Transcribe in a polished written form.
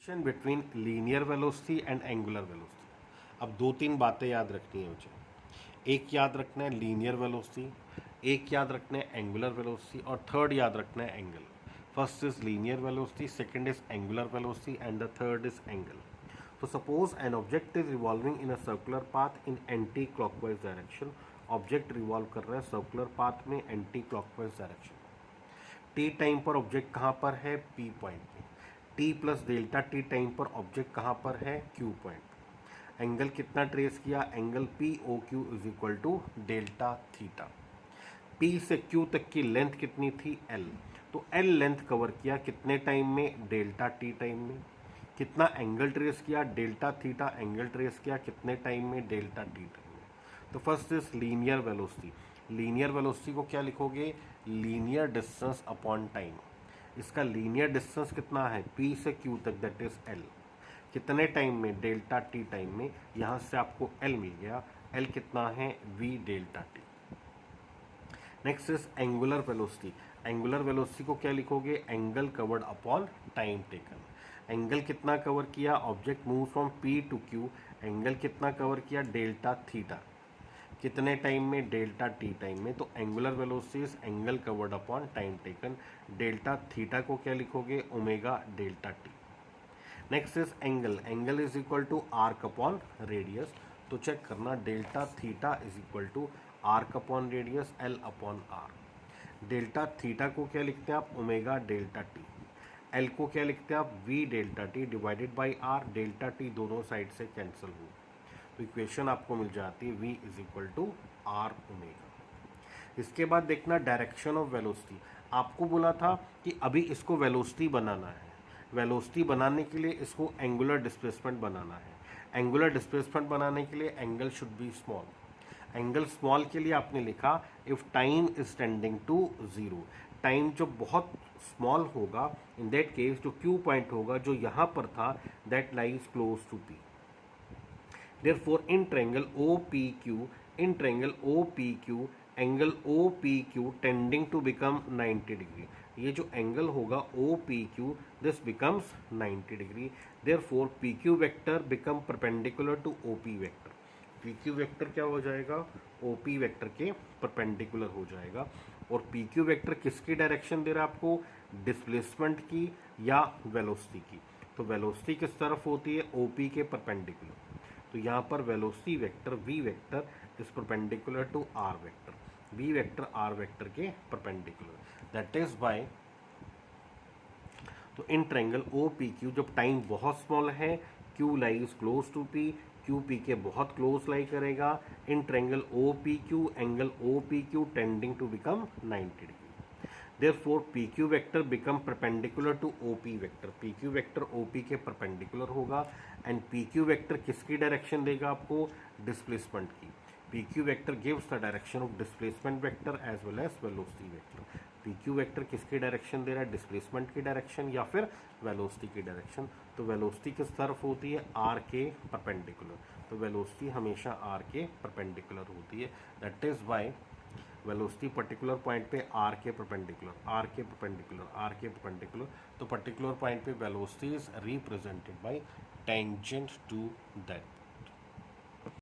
Distinction between linear velocity and angular velocity. अब दो तीन बातें याद रखनी है मुझे। एक याद रखना है लीनियर वेलोसिटी, एक याद रखना है एंगुलर वेलोसिटी और थर्ड याद रखना है angle. First is linear velocity, second is angular velocity and the third is angle. So suppose an object is revolving in a circular path in anti-clockwise direction. Object revolve कर रहा है circular path में anti clockwise direction. T time पर object कहाँ पर है? P point पे। T plus delta T time पर ऑब्जेक्ट कहाँ पर है? क्यू पॉइंट पे। एंगल कितना ट्रेस किया? Angle P O Q is equal to delta theta. P से क्यू तक की लेंथ कितनी थी? एल। तो एल लेंथ कवर किया कितने टाइम में? डेल्टा टी टाइम में। कितना एंगल ट्रेस किया? डेल्टा थीटा एंगल ट्रेस किया कितने टाइम में? डेल्टा टी टाइम में। तो first is linear velocity. Linear velocity को क्या लिखोगे? Linear distance upon time. इसका लीनियर डिस्टेंस कितना है? पी से क्यू तक, दैट इज एल। कितने टाइम में? डेल्टा टी टाइम में। यहाँ से आपको एल मिल गया। एल कितना है? V delta T. Next is angular velocity. Angular velocity को क्या लिखोगे? Angle covered upon time taken. Angle कितना कवर किया? Object move from P to Q. Angle कितना कवर किया? Delta theta. कितने टाइम में? डेल्टा टी टाइम में। तो angular velocity is angle covered upon time taken. Delta theta को क्या लिखोगे? Omega delta T. Next is angle. Angle is equal to arc upon radius. तो चेक करना, delta theta is equal to arc upon radius L upon R. Delta theta को क्या लिखते हैं आप? Omega delta T. एल को क्या लिखते हैं आप? V delta t divided by r. Delta t दोनों साइड से कैंसिल हुआ, तो इक्वेशन आपको मिल जाती है v is equal to r omega. इसके बाद देखना डायरेक्शन ऑफ वेलोसिटी। आपको बोला था कि अभी इसको वेलोसिटी बनाना है। वेलोसिटी बनाने के लिए इसको एंगुलर डिस्प्लेसमेंट बनाना है। एंगुलर डिस्प्लेसमेंट बनाने के लिए angle should be small. Angle small के लिए आपने लिखा if time is tending to zero. Time जो बहुत स्मॉल होगा, इन दैट केस जो क्यू पॉइंट होगा जो यहाँ पर था, that lies close to P. Therefore, in triangle OPQ, in triangle OPQ, angle OPQ tending to become 90 degree. ये जो एंगल होगा OPQ, this becomes 90 degree. Therefore, PQ vector becomes perpendicular to OP vector. PQ vector क्या हो जाएगा? OP vector के perpendicular हो जाएगा। और PQ वेक्टर किसकी डायरेक्शन दे रहा है आपको? डिस्प्लेसमेंट की या वेलोसिटी की? तो वेलोसिटी किस तरफ होती है? OP के परपेंडिकुलर। तो यहाँ पर velocity vector v vector is perpendicular to r vector. V vector r vector के परपेंडिकुलर, दैट इज बाय। तो in triangle O P Q जब टाइम बहुत स्मॉल है, Q lies close to P, Q P के बहुत close lie करेगा। In triangle O P Q, angle O P Q tending to become 90 degree. Therefore, PQ vector becomes perpendicular to OP vector. PQ vector OP के perpendicular होगा। And PQ vector किसकी direction देगा आपको? Displacement की। PQ vector gives the direction of displacement vector as well as velocity vector. PQ vector किसकी direction दे रहा है? डिस्प्लेसमेंट की डायरेक्शन या फिर वेलोसिटी की डायरेक्शन। तो वेलोसिटी किस तरफ होती है? R के परपेंडिकुलर। तो वेलोसिटी हमेशा R के परपेंडिकुलर होती है। That is why velocity particular point पे आर के परपेंडिकुलर, आर के परपेंडिकुलर, आर के परपेंडिकुलर। तो पर्टिकुलर पॉइंट पे velocity is represented by tangent to that.